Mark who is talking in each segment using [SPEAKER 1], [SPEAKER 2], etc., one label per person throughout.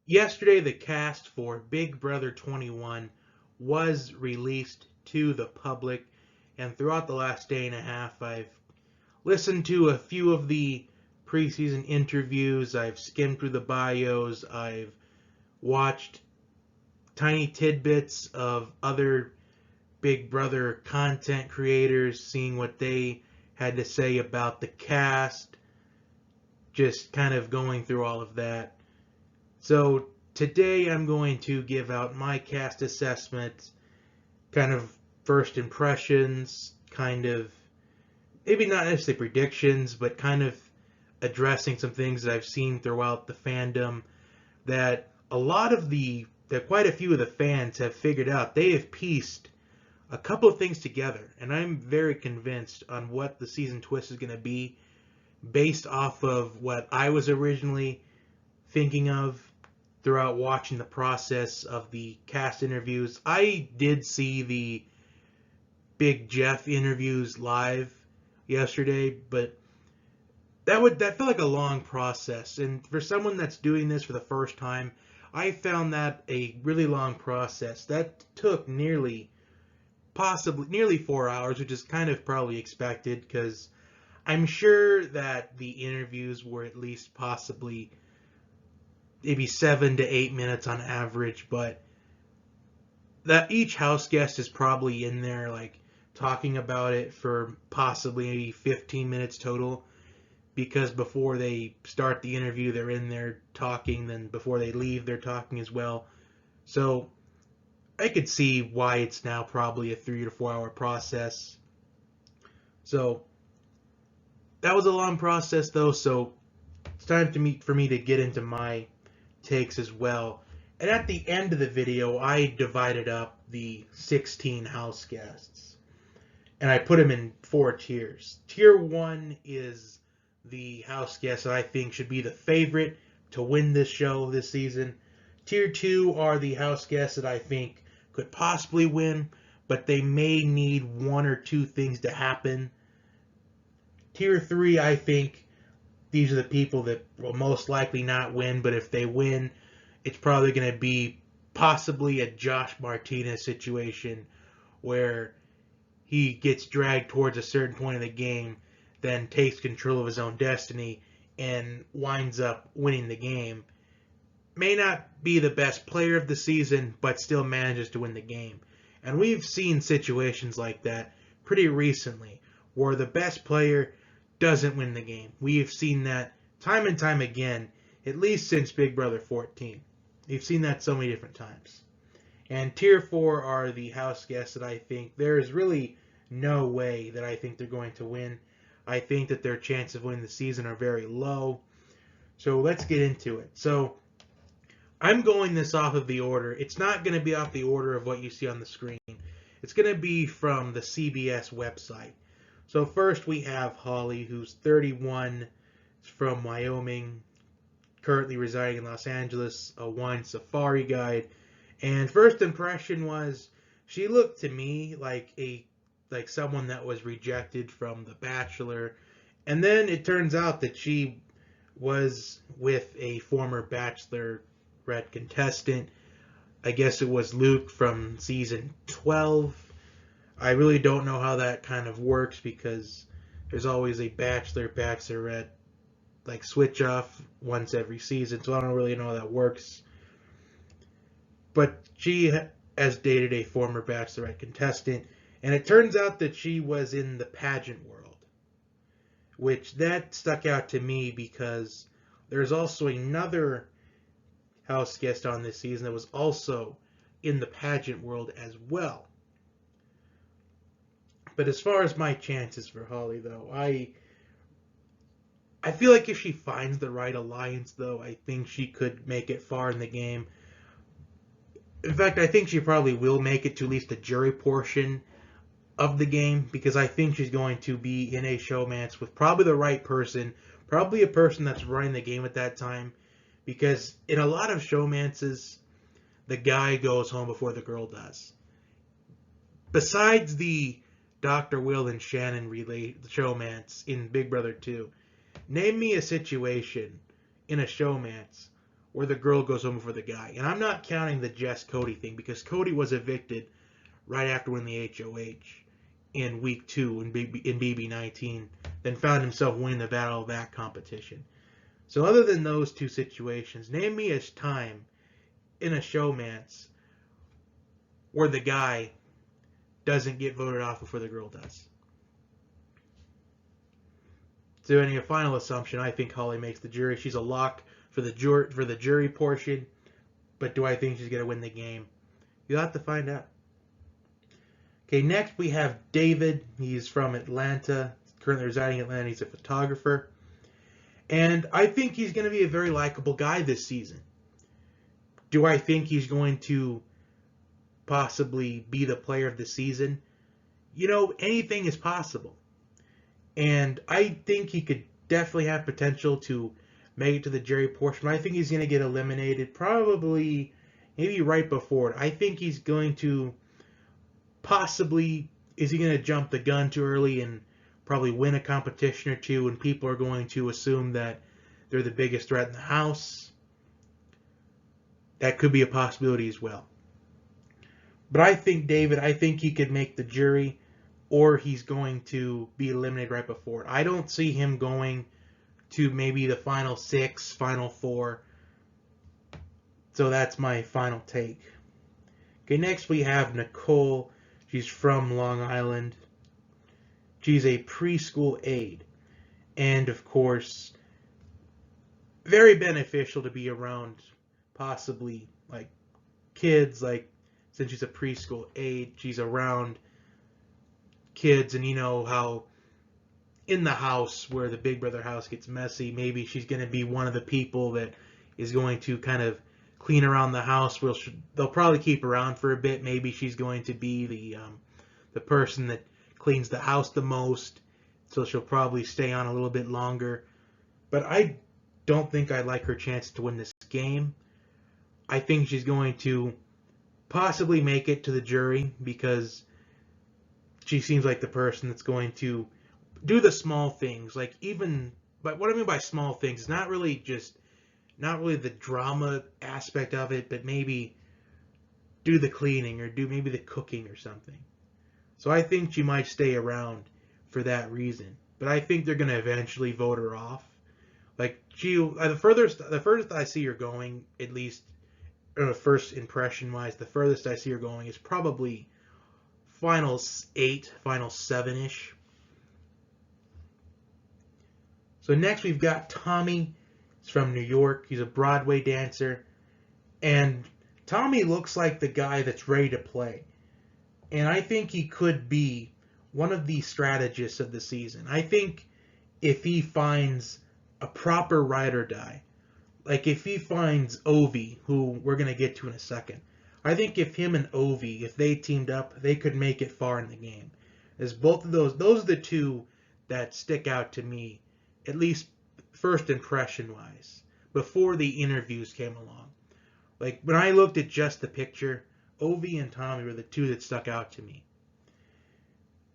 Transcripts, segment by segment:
[SPEAKER 1] Yesterday, the cast for Big Brother 21 was released to the public, and throughout the last day and a half, I've listened to a few of the preseason interviews, I've skimmed through the bios, I've watched tiny tidbits of other Big Brother content creators, seeing what they had to say about the cast, just kind of going through all of that. So today I'm going to give out my cast assessment, kind of first impressions, kind of maybe not necessarily predictions, but kind of addressing some things that I've seen throughout the fandom that quite a few of the fans have figured out. They have pieced a couple of things together, and I'm very convinced on what the season twist is going to be based off of what I was originally thinking of throughout watching the process of the cast interviews. I did see the Big Jeff interviews live yesterday, but that felt like a long process. And for someone that's doing this for the first time, I found that a really long process. That took nearly 4 hours, which is kind of probably expected because I'm sure that the interviews were at least possibly maybe 7 to 8 minutes on average, but that each house guest is probably in there like talking about it for possibly maybe 15 minutes total, because before they start the interview they're in there talking, then before they leave they're talking as well. So I could see why it's now probably a 3 to 4 hour process. So that was a long process though, so it's time for me to get into my takes as well. And at the end of the video, I divided up the 16 house guests. And I put them in 4 tiers. Tier 1 is the house guests that I think should be the favorite to win this show this season. Tier 2 are the house guests that I think could possibly win, but they may need one or two things to happen. Tier 3, I think these are the people that will most likely not win, but if they win, it's probably going to be possibly a Josh Martinez situation where he gets dragged towards a certain point of the game, then takes control of his own destiny and winds up winning the game. May not be the best player of the season, but still manages to win the game. And we've seen situations like that pretty recently, where the best player doesn't win the game. We've seen that time and time again, at least since Big Brother 14. We've seen that so many different times. And Tier 4 are the house guests that I think there is really no way that I think they're going to win. I think that their chances of winning the season are very low. So let's get into it. So I'm going this off of the order. It's not going to be off the order of what you see on the screen. It's going to be from the CBS website. So first we have Holly, who's 31, from Wyoming, currently residing in Los Angeles, a wine safari guide. And first impression was she looked to me like someone that was rejected from The Bachelor. And then it turns out that she was with a former Bachelorette contestant. I guess it was Luke from season 12. I really don't know how that kind of works because there's always a Bachelorette like switch off once every season, so I don't really know how that works. But she has dated a former Bachelorette contestant, and it turns out that she was in the pageant world, which that stuck out to me because there's also another house guest on this season that was also in the pageant world as well. But as far as my chances for Holly, though, I feel like if she finds the right alliance, though, I think she could make it far in the game. In fact, I think she probably will make it to at least the jury portion of the game, because I think she's going to be in a showmance with probably the right person, probably a person that's running the game at that time, because in a lot of showmances, the guy goes home before the girl does. Besides the Dr. Will and Shannon showmance in Big Brother 2, name me a situation in a showmance where the girl goes home for the guy. And I'm not counting the Jess Cody thing because Cody was evicted right after winning the HOH in week 2 in BB19, then found himself winning the Battle of that competition. So other than those two situations, name me a time in a showmance where the guy doesn't get voted off before the girl does. So any final assumption, I think Holly makes the jury. She's a lock for the jury portion, but do I think she's going to win the game? You'll have to find out. Okay, next we have David. He's from Atlanta, currently residing in Atlanta. He's a photographer. And I think he's going to be a very likable guy this season. Do I think he's going to possibly be the player of the season? You know, anything is possible. And I think he could definitely have potential to make it to the jury portion. I think he's going to get eliminated probably maybe right before it. I think he's going to possibly, is he going to jump the gun too early and probably win a competition or two, and people are going to assume that they're the biggest threat in the house? That could be a possibility as well. But I think David, I think he could make the jury, or he's going to be eliminated right before it. I don't see him going to maybe the final 6, final 4. So that's my final take. Okay, next we have Nicole. She's from Long Island. She's a preschool aide. And, of course, very beneficial to be around possibly, like, kids. Like, since she's a preschool aide, she's around kids. And you know how in the house where the Big Brother house gets messy, maybe she's going to be one of the people that is going to kind of clean around the house. They'll probably keep her around for a bit. Maybe she's going to be the person that cleans the house the most, so she'll probably stay on a little bit longer. But I don't think I like her chance to win this game. I think she's going to possibly make it to the jury because she seems like the person that's going to do the small things. Like, even, but what I mean by small things is not really the drama aspect of it, but maybe do the cleaning or do maybe the cooking or something. So I think she might stay around for that reason. But I think they're going to eventually vote her off. Like, the furthest I see her going, at least first impression wise, the furthest I see her going is probably final 8, final 7-ish. So next we've got Tommy. He's from New York. He's a Broadway dancer. And Tommy looks like the guy that's ready to play. And I think he could be one of the strategists of the season. I think if he finds a proper ride or die, like if he finds Ovi, who we're going to get to in a second, I think if him and Ovi, if they teamed up, they could make it far in the game. As both of those are the two that stick out to me, at least first impression wise, before the interviews came along. Like, when I looked at just the picture, Ovi and Tommy were the two that stuck out to me.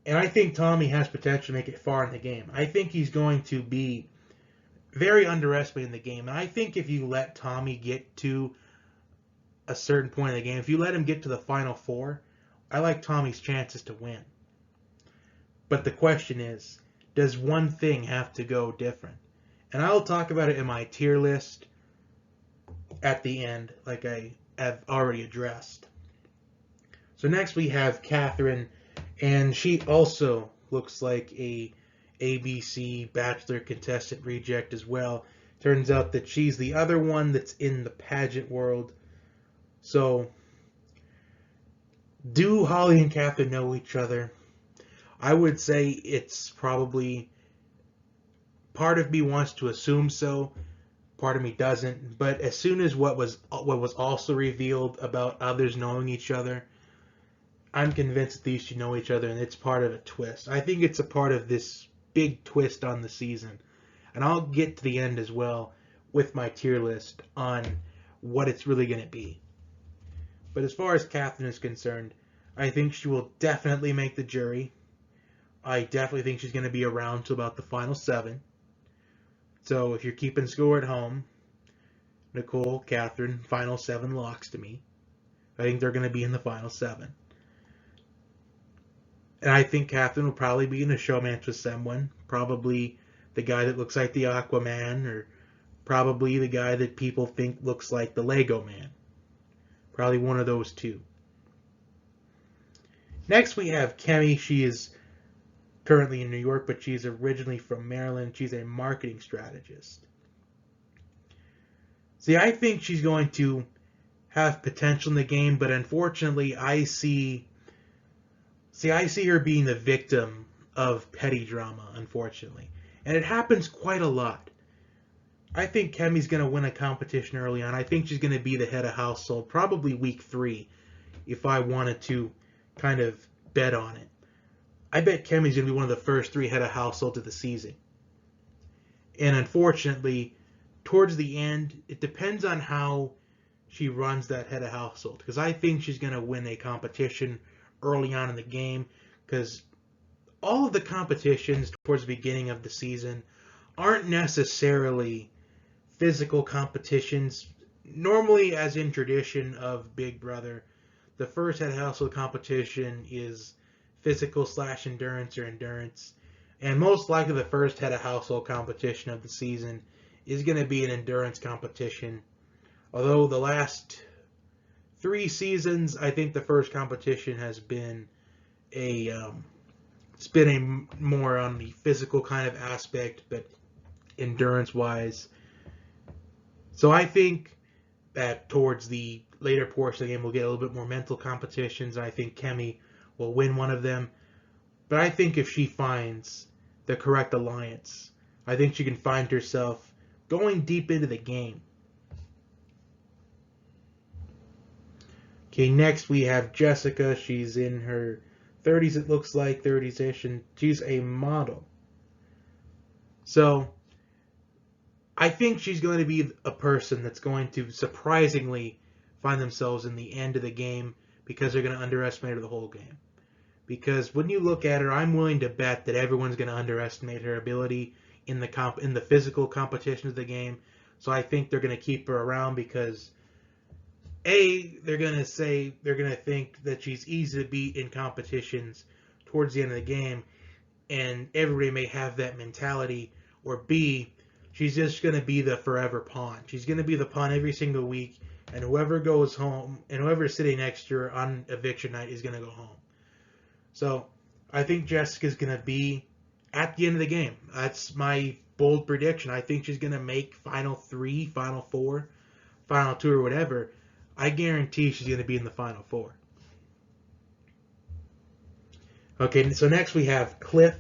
[SPEAKER 1] And I think Tommy has potential to make it far in the game. I think he's going to be very underestimated in the game. And I think if you let Tommy get to a certain point in the game, if you let him get to the final 4, I like Tommy's chances to win. But the question is, does one thing have to go different? And I'll talk about it in my tier list at the end, like I have already addressed. So next we have Catherine, and she also looks like a ABC Bachelor contestant reject as well. Turns out that she's the other one that's in the pageant world. So, do Holly and Catherine know each other? I would say it's probably, part of me wants to assume so, part of me doesn't. But as soon as what was also revealed about others knowing each other, I'm convinced that these two know each other, and it's part of a twist. I think it's a part of this big twist on the season. And I'll get to the end as well with my tier list on what it's really going to be. But as far as Catherine is concerned, I think she will definitely make the jury. I definitely think she's going to be around till about the final 7. So if you're keeping score at home, Nicole, Catherine, final 7 locks to me. I think they're going to be in the final 7. And I think Catherine will probably be in a showmatch with someone. Probably the guy that looks like the Aquaman, or probably the guy that people think looks like the Lego Man. Probably one of those two. Next we have Kemi. She is currently in New York, but she's originally from Maryland. She's a marketing strategist. See, I think she's going to have potential in the game, but unfortunately, I see her being the victim of petty drama, unfortunately. And it happens quite a lot. I think Kemi's going to win a competition early on. I think she's going to be the head of household, probably week 3, if I wanted to kind of bet on it. I bet Kemi's going to be one of the first 3 head of households of the season. And unfortunately, towards the end, it depends on how she runs that head of household. Because I think she's going to win a competition early on in the game. Because all of the competitions towards the beginning of the season aren't necessarily physical competitions. Normally, as in tradition of Big Brother, the first head of household competition is physical / endurance or endurance. And most likely the first head of household competition of the season is going to be an endurance competition. Although the last 3 seasons, I think the first competition has been it's been a more on the physical kind of aspect, but endurance-wise. So I think that towards the later portion of the game, we'll get a little bit more mental competitions. I think Kemi will win one of them. But I think if she finds the correct alliance, I think she can find herself going deep into the game. Okay, next we have Jessica. She's in her 30s, it looks like, 30s-ish, and she's a model. So I think she's going to be a person that's going to surprisingly find themselves in the end of the game because they're going to underestimate her the whole game. Because when you look at her, I'm willing to bet that everyone's going to underestimate her ability in the physical competition of the game. So I think they're going to keep her around because they're going to think that she's easy to beat in competitions towards the end of the game, and everybody may have that mentality. Or B, she's just going to be the forever pawn. She's going to be the pawn every single week, and whoever goes home and whoever's sitting next to her on eviction night is going to go home. So I think Jessica's going to be at the end of the game. That's my bold prediction. I think she's going to make final 3, final 4, final 2, or whatever. I guarantee she's going to be in the final 4. Okay, so next we have Cliff.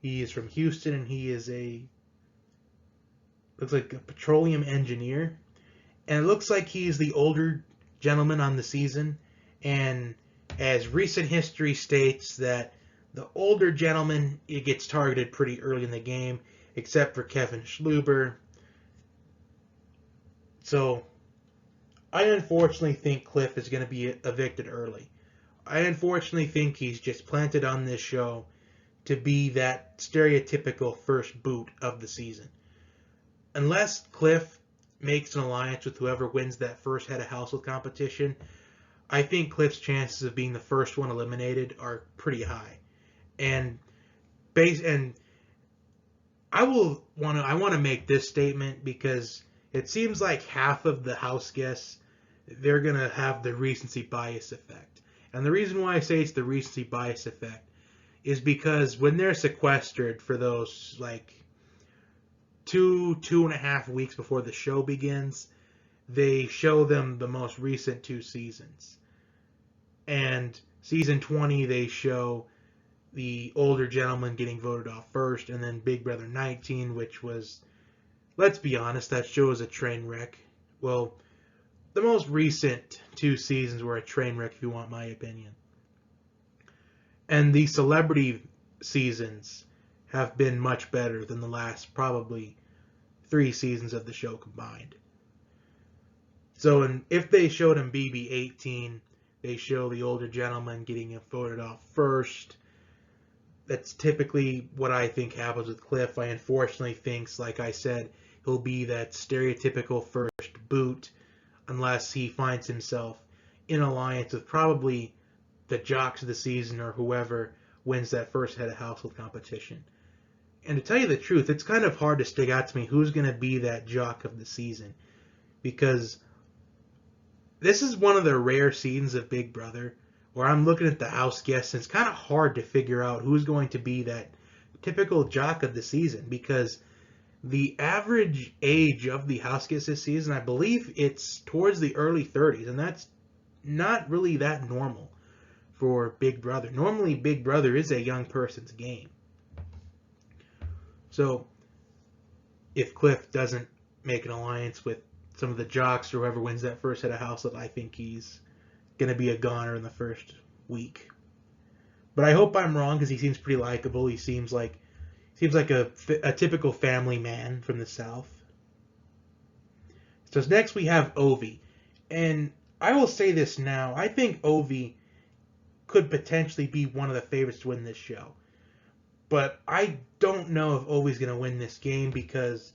[SPEAKER 1] He is from Houston, and he is looks like a petroleum engineer. And it looks like he's the older gentleman on the season. And as recent history states that the older gentleman, it gets targeted pretty early in the game, except for Kevin Schluber. So I unfortunately think Cliff is going to be evicted early. I unfortunately think he's just planted on this show to be that stereotypical first boot of the season. Unless Cliff makes an alliance with whoever wins that first head of household competition, I think Cliff's chances of being the first one eliminated are pretty high. And I want to make this statement because it seems like half of the house guests, they're going to have the recency bias effect. And the reason why I say it's the recency bias effect is because when they're sequestered for those like 2.5 weeks before the show begins, they show them the most recent 2 seasons. And season 20, they show the older gentleman getting voted off first, and then Big Brother 19, which was, let's be honest, that show is a train wreck. Well, the most recent 2 seasons were a train wreck, if you want my opinion. And the celebrity seasons have been much better than the last probably 3 seasons of the show combined. So if they showed him BB18, they show the older gentleman getting voted off first. That's typically what I think happens with Cliff. I unfortunately think, like I said, he'll be that stereotypical first boot unless he finds himself in alliance with probably the jocks of the season or whoever wins that first head of household competition. And to tell you the truth, it's kind of hard to stick out to me who's going to be that jock of the season, because this is one of the rare seasons of Big Brother where I'm looking at the house guests and it's kind of hard to figure out who's going to be that typical jock of the season, because the average age of the house guests this season, I believe it's towards the early 30s, and that's not really that normal for Big Brother. Normally, Big Brother is a young person's game. So, if Cliff doesn't make an alliance with some of the jocks or whoever wins that first head of household, I think he's going to be a goner in the first week. But I hope I'm wrong, because he seems pretty likable. He seems like a typical family man from the South. So next we have Ovi. And I will say this now. I think Ovi could potentially be one of the favorites to win this show. But I don't know if Ovi's going to win this game, because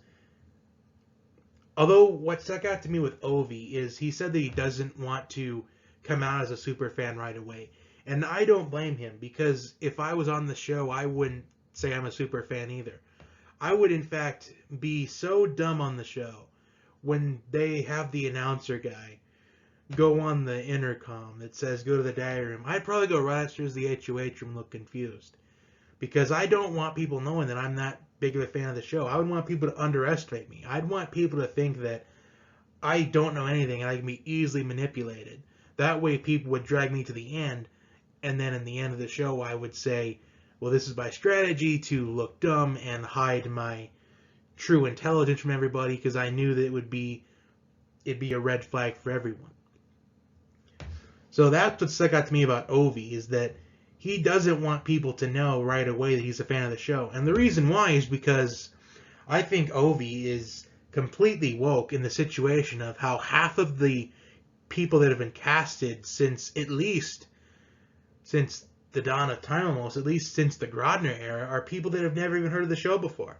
[SPEAKER 1] although what stuck out to me with Ovi is he said that he doesn't want to come out as a super fan right away. And I don't blame him, because if I was on the show, I wouldn't say I'm a super fan either. I would, in fact, be so dumb on the show when they have the announcer guy go on the intercom that says, go to the diary room. I'd probably go right upstairs to the HOH room and look confused, because I don't want people knowing that I'm not big of a fan of the show. I would want people to underestimate me. I'd want people to think that I don't know anything and I can be easily manipulated. That way people would drag me to the end, and then in the end of the show I would say, well, this is my strategy to look dumb and hide my true intelligence from everybody, because I knew that it'd be a red flag for everyone. So that's what stuck out to me about Ovi, is that he doesn't want people to know right away that he's a fan of the show. And the reason why is because I think Ovi is completely woke in the situation of how half of the people that have been casted since the dawn of time, almost, at least since the Grodner era, are people that have never even heard of the show before.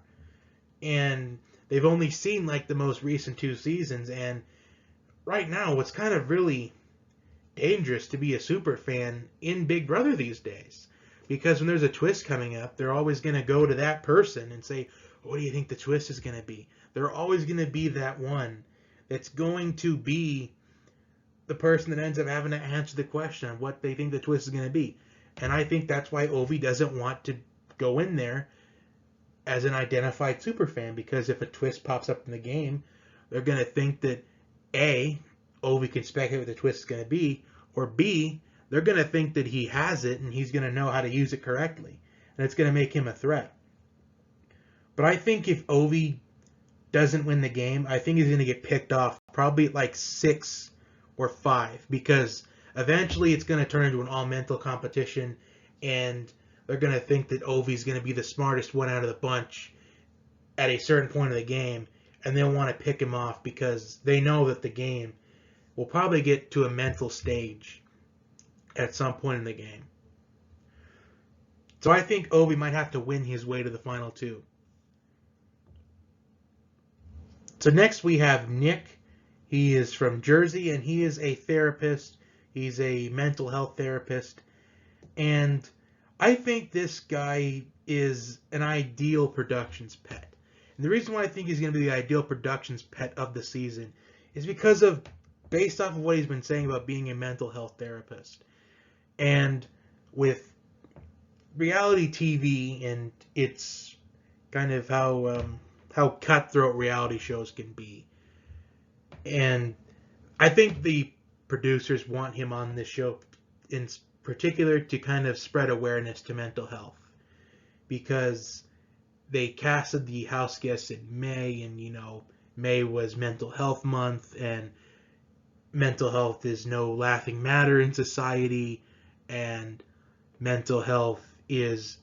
[SPEAKER 1] And they've only seen like the most recent 2 seasons. And right now, what's kind of really dangerous to be a super fan in Big Brother these days, because when there's a twist coming up, they're always going to go to that person and say, what do you think the twist is going to be? They're always going to be that one that's going to be the person that ends up having to answer the question on what they think the twist is going to be. And I think that's why Ovi doesn't want to go in there as an identified superfan, because if a twist pops up in the game, they're going to think that A, Ovi can speculate what the twist is going to be, or B, they're going to think that he has it and he's going to know how to use it correctly, and it's going to make him a threat. But I think if Ovi doesn't win the game, I think he's going to get picked off probably at like 6 or 5, because eventually it's going to turn into an all-mental competition, and they're going to think that Ovi's going to be the smartest one out of the bunch at a certain point of the game, and they'll want to pick him off because they know that the game will probably get to a mental stage at some point in the game. So I think Ovi might have to win his way to the final 2. So next we have Nick. He is from Jersey, and he is a therapist. He's a mental health therapist. And I think this guy is an ideal productions pet. And the reason why I think he's going to be the ideal productions pet of the season is because of, based off of what he's been saying about being a mental health therapist. And with reality TV and its kind of how cutthroat reality shows can be. And I think the producers want him on this show in particular to kind of spread awareness to mental health, because they casted the house guests in May, and May was mental health month, and mental health is no laughing matter in society, and mental health is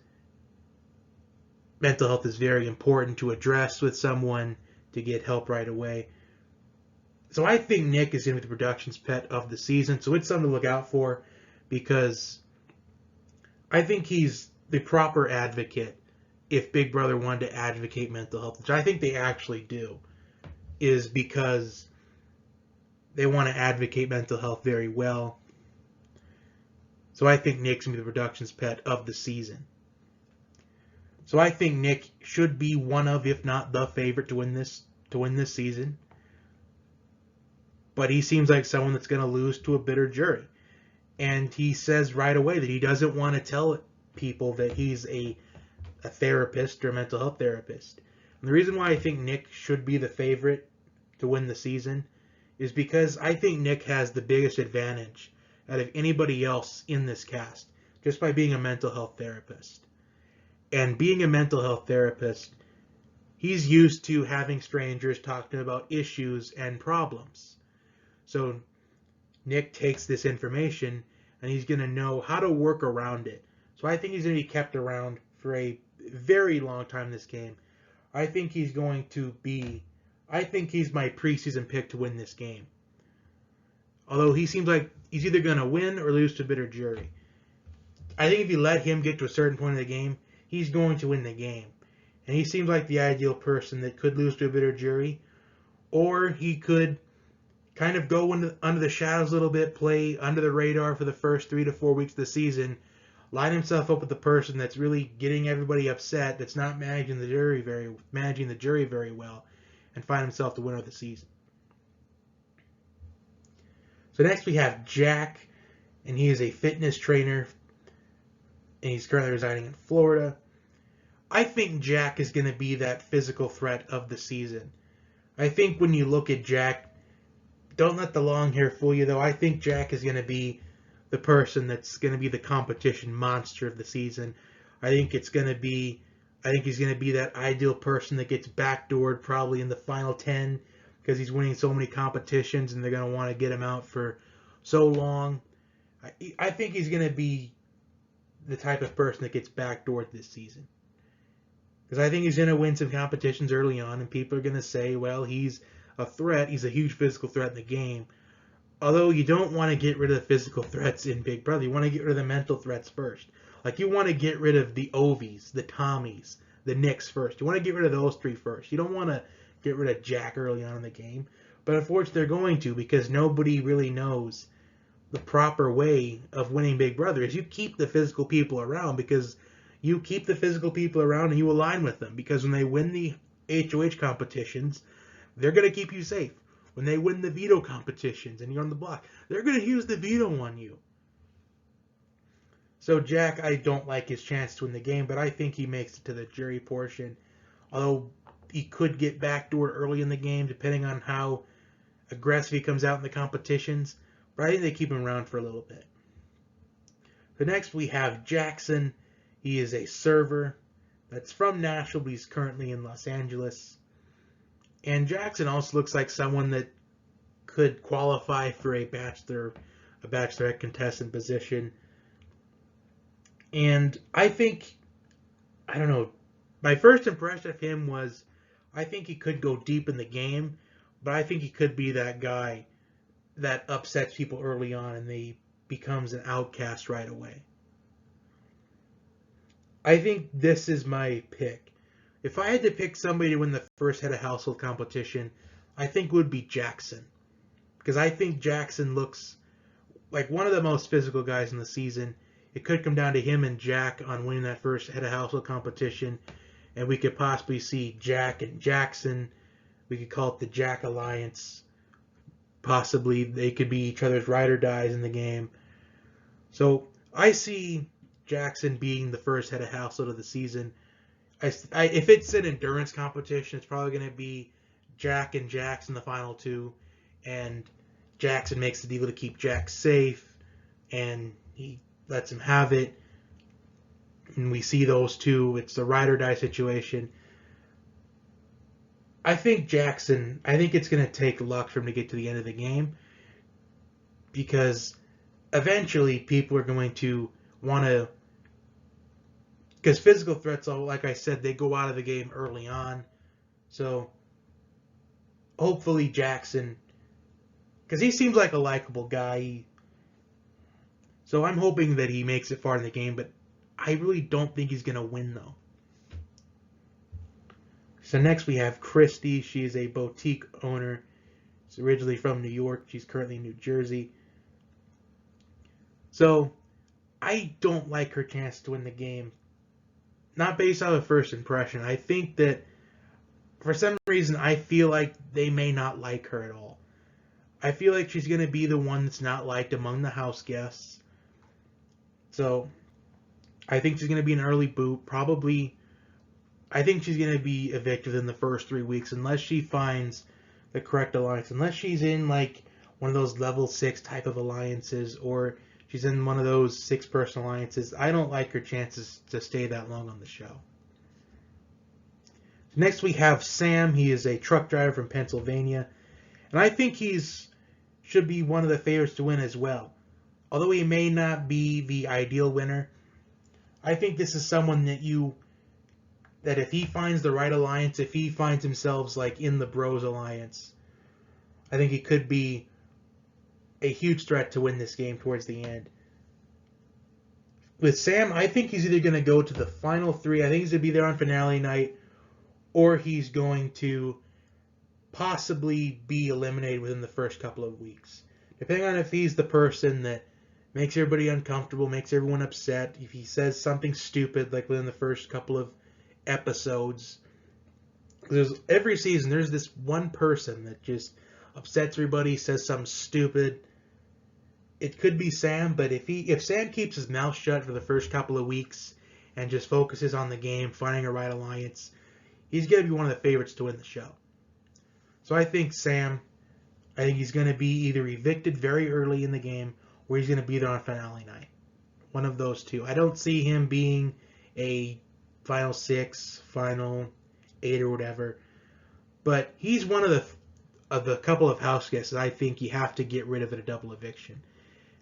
[SPEAKER 1] very important to address with someone to get help right away. So I think Nick is going to be the production's pet of the season. So it's something to look out for, because I think he's the proper advocate if Big Brother wanted to advocate mental health, which I think they actually do. is because they want to advocate mental health very well. So I think Nick's going to be the production's pet of the season. So I think Nick should be one of, if not the favorite to win this season. But he seems like someone that's going to lose to a bitter jury. And he says right away that he doesn't want to tell people that he's a therapist or a mental health therapist. And the reason why I think Nick should be the favorite to win the season is because I think Nick has the biggest advantage out of anybody else in this cast just by being a mental health therapist. And being a mental health therapist, he's used to having strangers talk to him about issues and problems. So Nick takes this information and he's going to know how to work around it. So I think he's going to be kept around for a very long time in this game. I think he's my preseason pick to win this game. Although he seems like he's either going to win or lose to a bitter jury. I think if you let him get to a certain point of the game, he's going to win the game. And he seems like the ideal person that could lose to a bitter jury, or he could kind of go under the shadows a little bit, play under the radar for the first 3 to 4 weeks of the season, line himself up with the person that's really getting everybody upset, that's not managing the jury very well, and find himself the winner of the season. So next we have Jack, and he is a fitness trainer, and he's currently residing in Florida. I think Jack is going to be that physical threat of the season. I think when you look at Jack, don't let the long hair fool you, though. I think Jack is going to be the person that's going to be the competition monster of the season. I think he's going to be that ideal person that gets backdoored probably in the final 10 because he's winning so many competitions and they're going to want to get him out for so long. I think he's going to be the type of person that gets backdoored this season. Because I think he's going to win some competitions early on, and people are going to say, well, he's a threat. He's a huge physical threat in the game. Although you don't want to get rid of the physical threats in Big Brother. You want to get rid of the mental threats first. Like, you want to get rid of the Ovies, the Tommies, the Nicks first. You want to get rid of those three first. You don't want to get rid of Jack early on in the game. But unfortunately, they're going to, because nobody really knows the proper way of winning Big Brother is you keep the physical people around, because you keep the physical people around and you align with them, because when they win the HOH competitions, they're going to keep you safe. When they win the veto competitions and you're on the block, they're going to use the veto on you. So Jack, I don't like his chance to win the game, but I think he makes it to the jury portion. Although he could get backdoored early in the game, depending on how aggressive he comes out in the competitions. But I think they keep him around for a little bit. So next we have Jackson. He is a server that's from Nashville, but he's currently in Los Angeles. And Jackson also looks like someone that could qualify for a bachelorette contestant position. And I don't know, my first impression of him was, I think he could go deep in the game, but I think he could be that guy that upsets people early on and they becomes an outcast right away. I think this is my pick. If I had to pick somebody to win the first head of household competition, I think it would be Jackson. Because I think Jackson looks like one of the most physical guys in the season. It could come down to him and Jack on winning that first head of household competition. And we could possibly see Jack and Jackson. We could call it the Jack Alliance. Possibly they could be each other's ride or dies in the game. So I see Jackson being the first head of household of the season. If it's an endurance competition, it's probably going to be Jack and Jackson the final two, and Jackson makes the deal to keep Jack safe, and he lets him have it, and we see those two. It's a ride or die situation. I think it's going to take luck for him to get to the end of the game, because eventually people are going to want to, because physical threats, like I said, they go out of the game early on. So hopefully Jackson, because he seems like a likable guy. So I'm hoping that he makes it far in the game, but I really don't think he's going to win, though. So next we have Christy. She is a boutique owner. She's originally from New York. She's currently in New Jersey. So I don't like her chance to win the game. Not based on a first impression. I think that for some reason I feel like they may not like her at all. I feel like she's going to be the one that's not liked among the house guests. So I think she's going to be an early boot. Probably, I think she's going to be evicted within the first 3 weeks unless she finds the correct alliance. Unless she's in like one of those level 6 type of alliances, or she's in one of those 6-person alliances. I don't like her chances to stay that long on the show. Next we have Sam. He is a truck driver from Pennsylvania. And I think should be one of the favorites to win as well. Although he may not be the ideal winner, I think this is someone that if he finds the right alliance, if he finds himself like in the Bros Alliance, I think he could be a huge threat to win this game towards the end. With Sam, I think he's either going to go to the final 3. I think he's going to be there on finale night, or he's going to possibly be eliminated within the first couple of weeks. Depending on if he's the person that makes everybody uncomfortable, makes everyone upset, if he says something stupid like within the first couple of episodes. Every season there's this one person that just upsets everybody, says something stupid. It could be Sam, but if Sam keeps his mouth shut for the first couple of weeks and just focuses on the game, finding a right alliance, he's going to be one of the favorites to win the show. So I think Sam, I think he's going to be either evicted very early in the game or he's going to be there on finale night. One of those two. I don't see him being a final 6, final 8 or whatever. But he's one of the couple of house guests that I think you have to get rid of at a double eviction.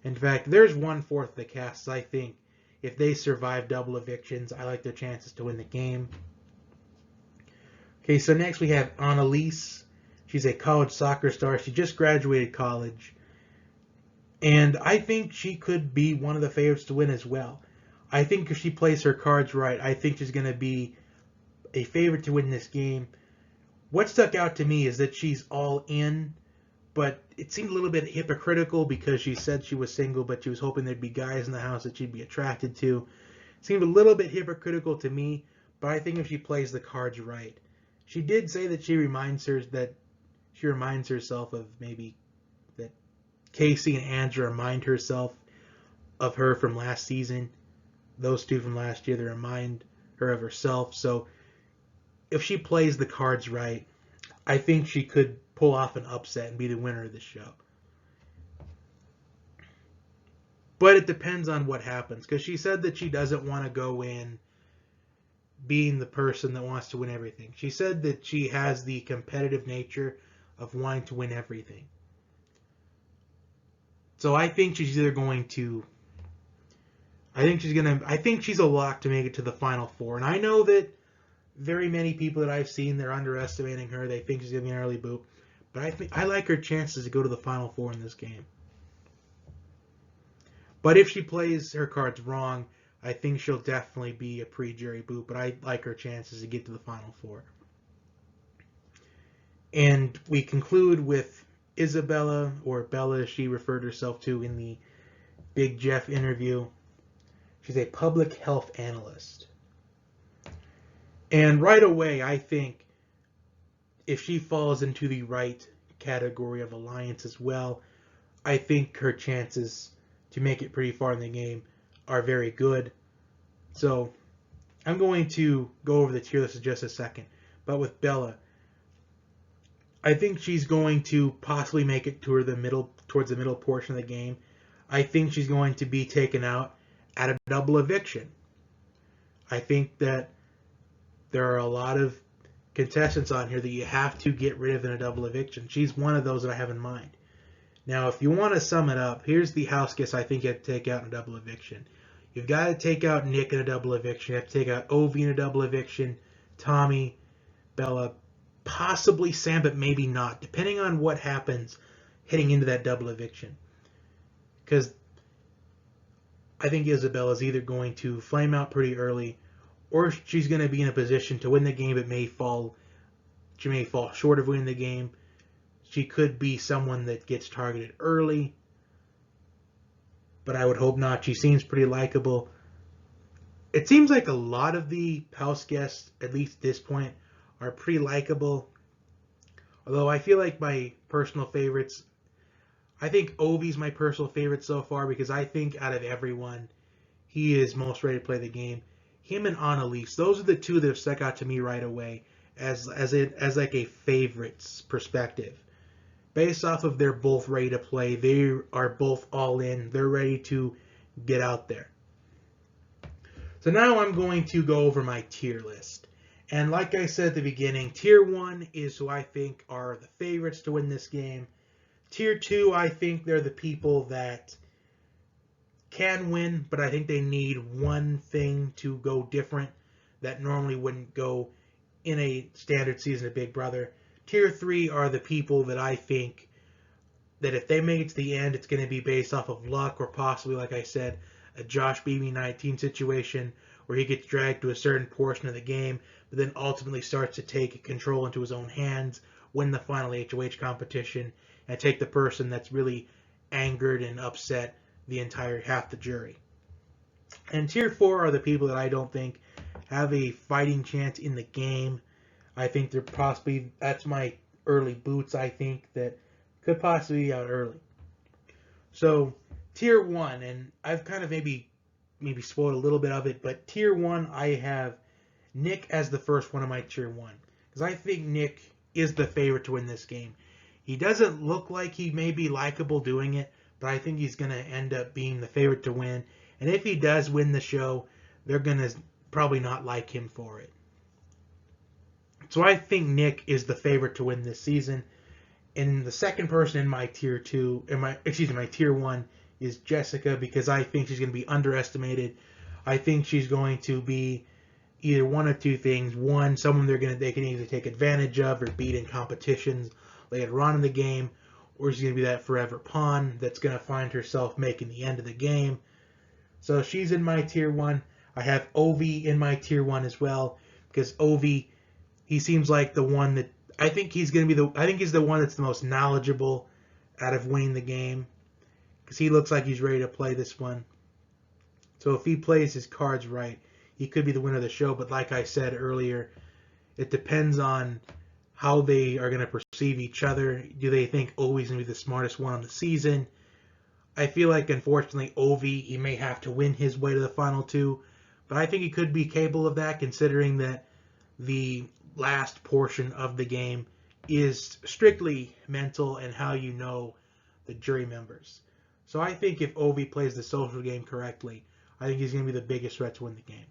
[SPEAKER 1] In fact, there's 1/4 of the casts I think if they survive double evictions, I like their chances to win the game. Okay, so next we have Annalise. She's a college soccer star. She just graduated college. And I think she could be one of the favorites to win as well. I think if she plays her cards right, I think she's going to be a favorite to win this game. What stuck out to me is that she's all in, but it seemed a little bit hypocritical because she said she was single, but she was hoping there'd be guys in the house that she'd be attracted to. It seemed a little bit hypocritical to me, but I think if she plays the cards right. She did say that she reminds herself of maybe that Casey and Andrew remind herself of her from last season. Those two from last year, they remind her of herself. So if she plays the cards right, I think she could pull off an upset and be the winner of the show. But it depends on what happens, because she said that she doesn't want to go in being the person that wants to win everything. She said that she has the competitive nature of wanting to win everything. So I think she's either going to... I think she's a lock to make it to the Final Four. And I know that very many people that I've seen, they're underestimating her. They think she's going to be an early boot. But I like her chances to go to the Final Four in this game. But if she plays her cards wrong, I think she'll definitely be a pre-jury boot. But I like her chances to get to the Final Four. And we conclude with Isabella, or Bella as she referred herself to in the Big Jeff interview. She's a public health analyst. And right away, I think if she falls into the right category of alliance as well, I think her chances to make it pretty far in the game are very good. So I'm going to go over the tier list in just a second. But with Bella, I think she's going to possibly make it towards the middle portion of the game. I think she's going to be taken out at a double eviction. I think that there are a lot of contestants on here that you have to get rid of in a double eviction. She's one of those that I have in mind. Now, if you want to sum it up, here's the house guests I think you have to take out in a double eviction. You've got to take out Nick in a double eviction. You have to take out Ovi in a double eviction, Tommy, Bella, possibly Sam, but maybe not, depending on what happens heading into that double eviction. Because I think Isabella's either going to flame out pretty early, or she's going to be in a position to win the game but may fall She may fall short of winning the game. She could be someone that gets targeted early, but I would hope not. She seems pretty likable. It seems like a lot of the house guests, at least at this point, are pretty likable. Although I feel like my personal favorites, I think Ovi's my personal favorite so far because I think out of everyone, he is most ready to play the game. Him and Annalise, those are the two that have stuck out to me right away as like a favorites perspective. Based off of they're both ready to play, they are both all in, they're ready to get out there. So now I'm going to go over my tier list. And like I said at the beginning, tier 1 is who I think are the favorites to win this game. Tier 2, I think they're the people that can win, but I think they need one thing to go different that normally wouldn't go in a standard season of Big Brother. Tier 3 are the people that I think that if they make it to the end, it's going to be based off of luck or possibly, like I said, a Josh BB19 situation where he gets dragged to a certain portion of the game, but then ultimately starts to take control into his own hands, win the final HOH competition, and take the person that's really angered and upset the entire half the jury. And tier 4 are the people that I don't think have a fighting chance in the game. I think they're possibly, that's my early boots, I think, that could possibly be out early. So, tier 1, and I've kind of maybe spoiled a little bit of it, but tier 1, I have Nick as the first one of my tier 1. Because I think Nick is the favorite to win this game. He doesn't look like he may be likable doing it, but I think he's going to end up being the favorite to win. And if he does win the show, they're going to probably not like him for it. So I think Nick is the favorite to win this season. And the second person in my tier 2, my tier 1 is Jessica, because I think she's going to be underestimated. I think she's going to be either one of two things. One, someone they can either take advantage of or beat in competitions later on in the game, or she's going to be that forever pawn that's going to find herself making the end of the game. So she's in my tier 1. I have Ovi in my tier 1 as well, because Ovi, he seems like the one that I think he's going to be I think he's the one that's the most knowledgeable out of winning the game, because he looks like he's ready to play this one. So if he plays his cards right, he could be the winner of the show. But like I said earlier, it depends on how they are going to perceive each other. Do they think Ovi's going to be the smartest one on the season? I feel like, unfortunately, Ovi, he may have to win his way to the final 2. But I think he could be capable of that, considering that the last portion of the game is strictly mental and how you know the jury members. So I think if Ovi plays the social game correctly, I think he's going to be the biggest threat to win the game.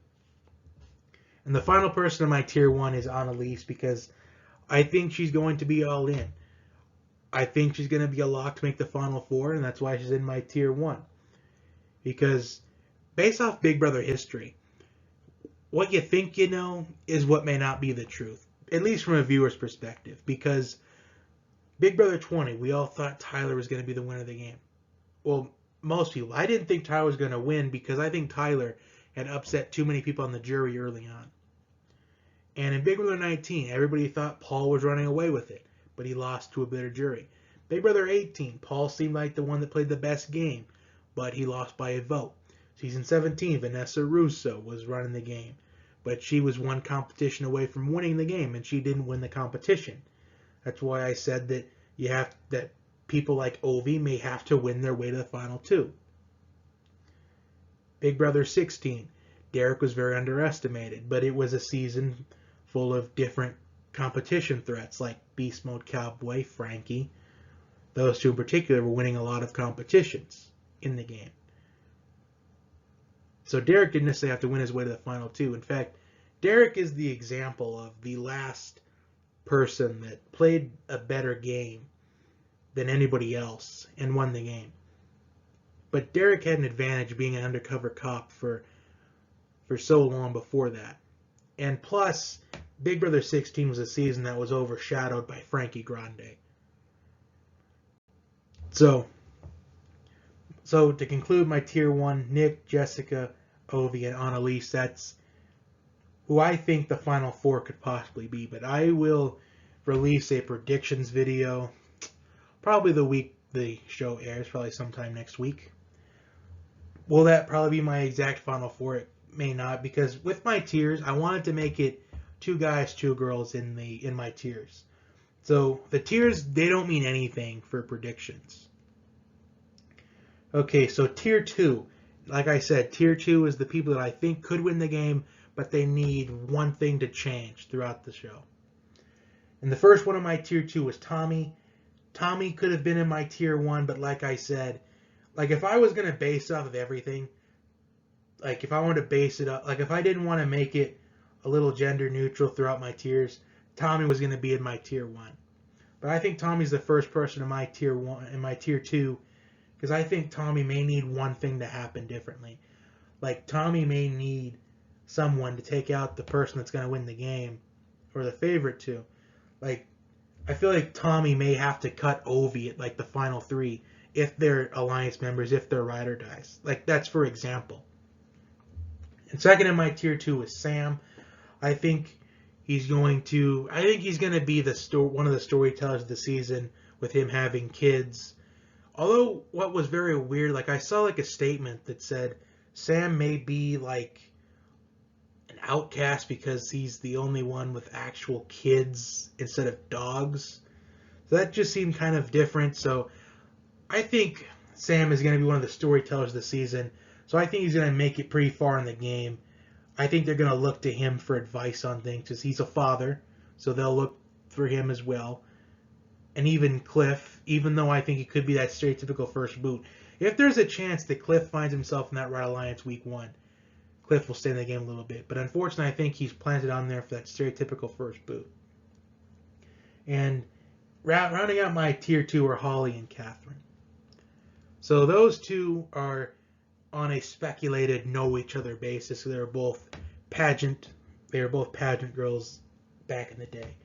[SPEAKER 1] And the final person in my tier 1 is Annalise, because I think she's going to be all in. I think she's going to be a lock to make the final 4, and that's why she's in my tier 1. Because based off Big Brother history, what you think you know is what may not be the truth, at least from a viewer's perspective. Because Big Brother 20, we all thought Tyler was going to be the winner of the game. Well, most people. I didn't think Tyler was going to win because I think Tyler had upset too many people on the jury early on. And in Big Brother 19, everybody thought Paul was running away with it, but he lost to a bitter jury. Big Brother 18, Paul seemed like the one that played the best game, but he lost by a vote. Season 17, Vanessa Russo was running the game, but she was one competition away from winning the game, and she didn't win the competition. That's why I said that that people like Ovi may have to win their way to the final 2. Big Brother 16, Derek was very underestimated, but it was a season full of different competition threats like Beast Mode Cowboy, Frankie. Those two in particular were winning a lot of competitions in the game. So Derek didn't necessarily have to win his way to the final 2. In fact, Derek is the example of the last person that played a better game than anybody else and won the game. But Derek had an advantage being an undercover cop for so long before that. And plus, Big Brother 16 was a season that was overshadowed by Frankie Grande. So to conclude my tier 1, Nick, Jessica, Ovi, and Annalise, that's who I think the final 4 could possibly be. But I will release a predictions video, probably the week the show airs, probably sometime next week. Will that probably be my exact final four? It may not, because with my tiers, I wanted to make it 2 guys, 2 girls in my tiers. So the tiers, they don't mean anything for predictions. Okay, so tier 2. Like I said, tier 2 is the people that I think could win the game, but they need one thing to change throughout the show. And the first one of my tier 2 was Tommy. Tommy could have been in my tier 1, but like I said, like if I was going to base it off of everything, like if I wanted to base it up, like if I didn't want to make it a little gender neutral throughout my tiers, Tommy was going to be in my tier 1. But I think Tommy's the first person in my tier 1, in my tier 2, because I think Tommy may need one thing to happen differently. Like Tommy may need someone to take out the person that's going to win the game, or the favorite to. Like, I feel like Tommy may have to cut Ovi at like the final 3 if they're alliance members, if they're ride or dies. Like, that's for example. And second in my tier 2 is Sam. I think he's going to be one of the storytellers of the season, with him having kids. Although what was very weird, like I saw like a statement that said Sam may be like an outcast because he's the only one with actual kids instead of dogs. So that just seemed kind of different. So I think Sam is going to be one of the storytellers of the season. So I think he's going to make it pretty far in the game. I think they're going to look to him for advice on things because he's a father. So they'll look for him as well. And even Cliff, even though I think he could be that stereotypical first boot, if there's a chance that Cliff finds himself in that Red Alliance week 1, Cliff will stay in the game a little bit. But unfortunately, I think he's planted on there for that stereotypical first boot. And rounding out my tier 2 are Holly and Catherine. So those two are on a speculated know each other basis. So they were both pageant girls back in the day.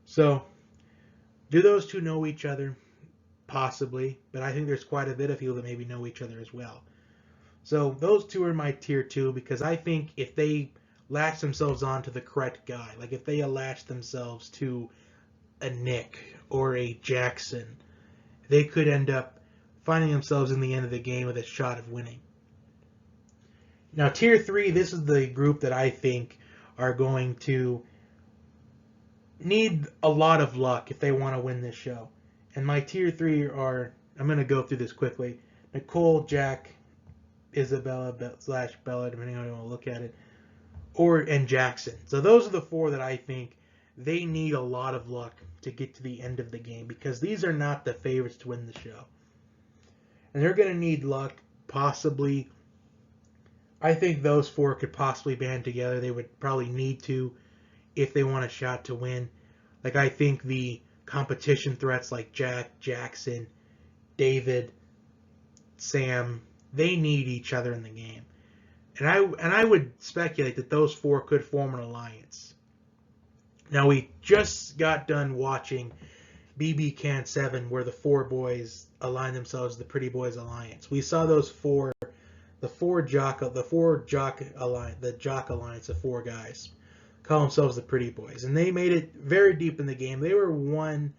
[SPEAKER 1] So do those two know each other? Possibly, but I think there's quite a bit of people that maybe know each other as well. So those two are my tier 2 because I think if they latch themselves on to the correct guy, like if they latch themselves to a Nick or a Jackson, they could end up finding themselves in the end of the game with a shot of winning. Now tier 3, this is the group that I think are going to need a lot of luck if they want to win this show. And my tier 3 are, I'm going to go through this quickly, Nicole, Jack, Isabella / Bella, depending on how you want to look at it, and Jackson. So those are the 4 that I think they need a lot of luck to get to the end of the game, because these are not the favorites to win the show. And they're going to need luck, possibly. I think those 4 could possibly band together. They would probably need to if they want a shot to win. Like, I think the competition threats like Jack, Jackson, David, Sam, they need each other in the game. And I would speculate that those 4 could form an alliance. Now, we just got done watching BB Can 7, where the 4 boys align themselves as the Pretty Boys Alliance. We saw those 4, the jock alliance of 4 guys call themselves the Pretty Boys, and they made it very deep in the game. They were one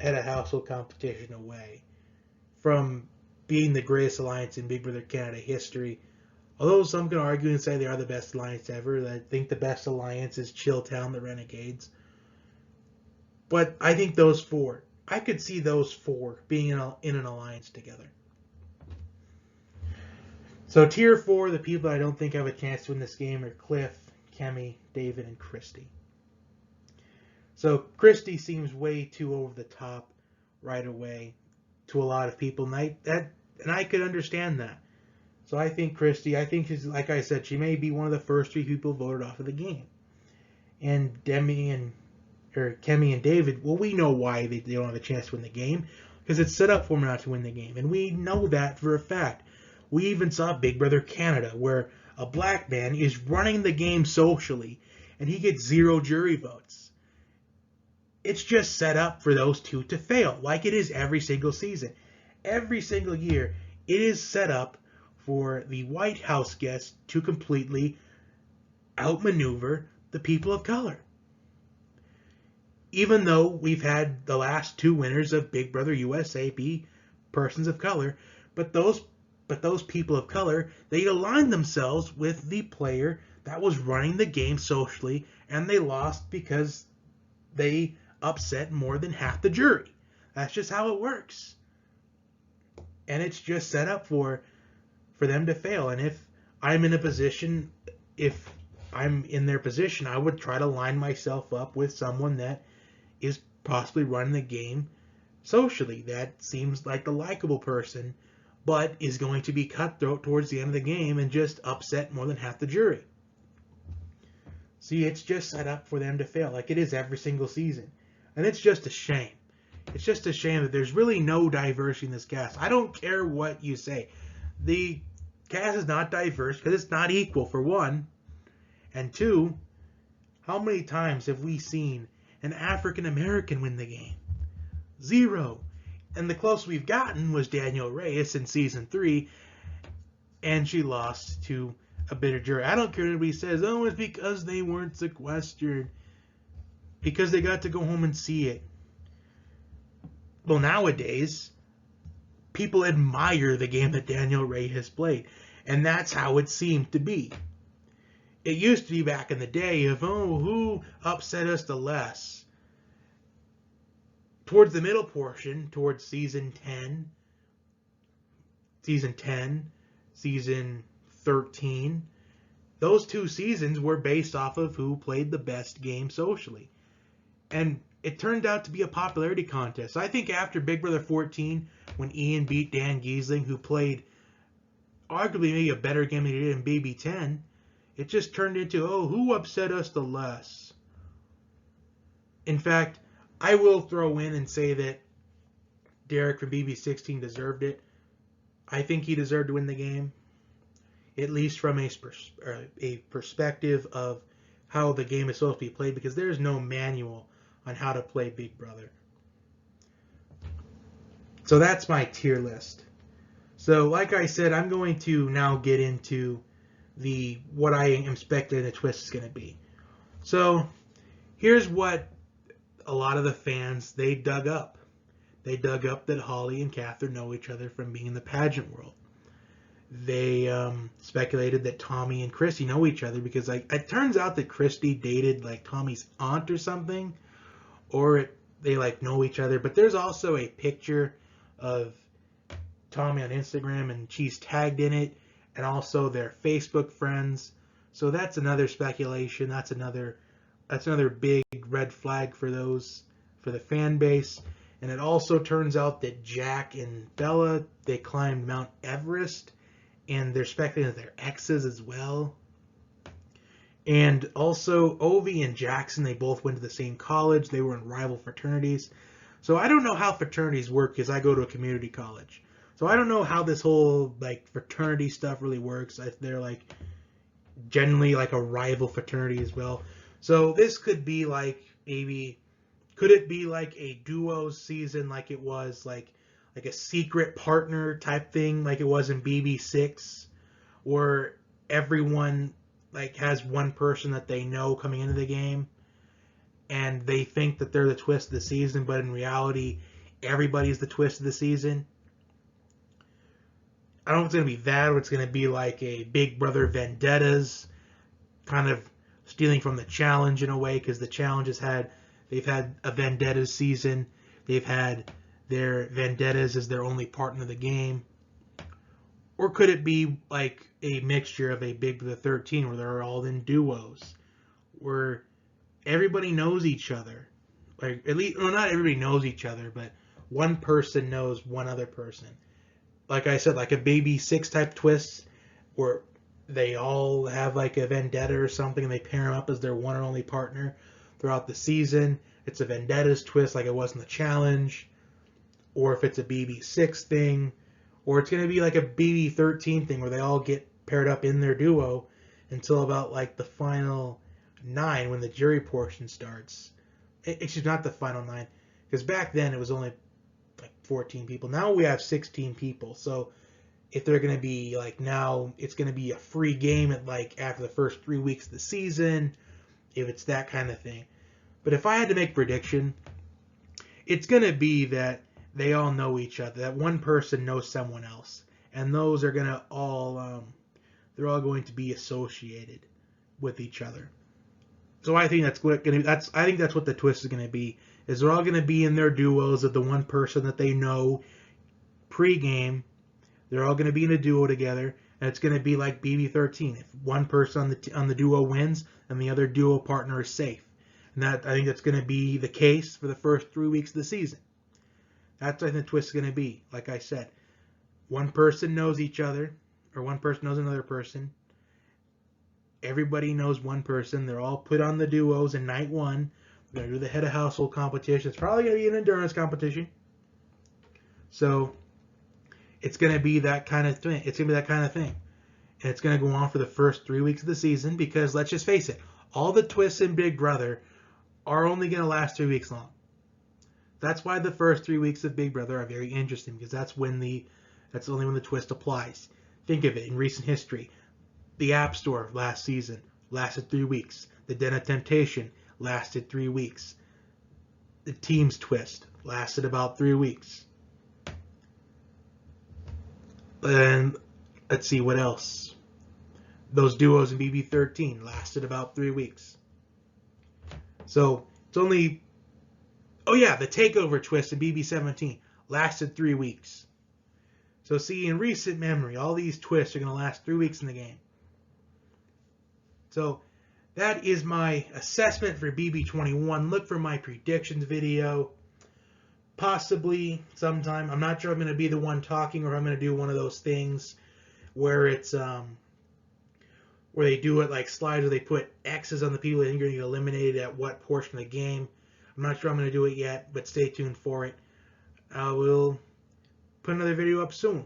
[SPEAKER 1] at a household competition away from being the greatest alliance in Big Brother Canada history. Although some can argue and say they are the best alliance ever, I think the best alliance is Chilltown, the Renegades. But I think those 4, I could see those 4 being in an alliance together. So tier 4, the people I don't think have a chance to win this game are Cliff, Kemi, David, and Christy. So Christy seems way too over the top right away to a lot of people, and I could understand that. So I think Christy, like I said, she may be one of the first 3 people voted off of the game. And Kemi and David, well, we know why they don't have a chance to win the game, because it's set up for them not to win the game, and we know that for a fact. We even saw Big Brother Canada, where a black man is running the game socially, and he gets 0 jury votes. It's just set up for those 2 to fail, like it is every single season. Every single year, it is set up for the White House guests to completely outmaneuver the people of color. even though we've had the last two winners of Big Brother USA be persons of color, but those people of color, they aligned themselves with the player that was running the game socially, and they lost because they upset more than half the jury. That's just how it works. And it's just set up for them to fail. And if I'm in a position, if I'm in their position, I would try to line myself up with someone that is possibly running the game socially. That seems like the likable person, but is going to be cutthroat towards the end of the game and just upset more than half the jury. See, it's just set up for them to fail, like it is every single season. And it's just a shame. It's just a shame that there's really no diversity in this cast. I don't care what you say. The cast is not diverse because it's not equal, for one. And two, how many times have we seen an African American win the game? 0. And the closest we've gotten was Danielle Reyes in season 3, and she lost to a bitter jury. I don't care if anybody says, oh, it's because they weren't sequestered, because they got to go home and see it. Well, nowadays, people admire the game that Danielle Reyes has played, and that's how it seemed to be. It used to be back in the day of, oh, who upset us the less? Towards the middle portion, towards season 10, season 13, those 2 seasons were based off of who played the best game socially. And it turned out to be a popularity contest. I think after Big Brother 14, when Ian beat Dan Giesling, who played arguably maybe a better game than he did in BB10, it just turned into, oh, who upset us the less? In fact, I will throw in and say that Derek from BB16 deserved it. I think he deserved to win the game, at least from a perspective of how the game is supposed to be played, because there's no manual on how to play Big Brother. So that's my tier list. So like I said, I'm going to now get into what I am speculating the twist is going to be. So here's what a lot of the fans, they dug up. They dug up that Holly and Catherine know each other from being in the pageant world. They speculated that Tommy and Christy know each other because it turns out that Christy dated like Tommy's aunt or something, or they like know each other. But there's also a picture of Tommy on Instagram, and she's tagged in it, and also their Facebook friends. So that's another speculation. That's another big red flag for the fan base. And it also turns out that Jack and Bella, they climbed Mount Everest, and they're speculating that they're exes as well. And also Ovi and Jackson, they both went to the same college. They were in rival fraternities. So I don't know how fraternities work because I go to a community college. So I don't know how this whole like fraternity stuff really works. They're like generally like a rival fraternity as well. So this could be like could it be like a duo season like it was like a secret partner type thing like it was in BB6, where everyone like has one person that they know coming into the game and they think that they're the twist of the season, but in reality everybody's the twist of the season. I don't know if it's going to be that, or it's going to be like a Big Brother vendettas, kind of stealing from the challenge in a way, because the challenge they've had a vendettas season. They've had their vendettas as their only partner of the game. Or could it be like a mixture of a Big Brother 13 where they're all in duos, where everybody knows each other? Like, at least, well, not everybody knows each other, but one person knows one other person. Like I said, like a Baby 6 type twist where they all have like a vendetta or something and they pair them up as their one and only partner throughout the season. It's a vendettas twist like it was in the challenge. Or if it's a BB6 thing. Or it's going to be like a BB13 thing where they all get paired up in their duo until about like the final 9 when the jury portion starts. It's not the final 9. Because back then it was only like 14 people. Now we have 16 people. So if they're going to be like, now it's going to be a free game at like after the first 3 weeks of the season, if it's that kind of thing. But if I had to make a prediction, it's going to be that they all know each other. That one person knows someone else, and those are going to all they're all going to be associated with each other. So I think that's what going to I think that's what the twist is going to be. Is they're all going to be in their duos of the one person that they know pre-game. They're all going to be in a duo together, and it's going to be like BB13. If one person on the duo wins, and the other duo partner is safe. And that I think that's going to be the case for the first 3 weeks of the season. That's what I think the twist is going to be. Like I said, one person knows each other, or one person knows another person. Everybody knows one person. They're all put on the duos in night one. They're going to do the head of household competition. It's probably going to be an endurance competition. So it's going to be that kind of thing. It's going to be that kind of thing. And it's going to go on for the first 3 weeks of the season because, let's just face it, all the twists in Big Brother are only going to last 3 weeks long. That's why the first 3 weeks of Big Brother are very interesting, because that's only when the twist applies. Think of it in recent history. The App Store last season lasted 3 weeks. The Den of Temptation lasted 3 weeks. The Team's twist lasted about 3 weeks. And let's see what else. Those duos in BB13 lasted about 3 weeks. So it's only... Oh yeah, the Takeover twist in BB17 lasted 3 weeks. So see, in recent memory, all these twists are going to last 3 weeks in the game. So that is my assessment for BB21. Look for my predictions video. Possibly sometime. I'm not sure I'm going to be the one talking, or I'm going to do one of those things where it's where they do it like slides, where they put X's on the people that are going to get eliminated at what portion of the game. I'm not sure I'm going to do it yet, but stay tuned for it. I will put another video up soon.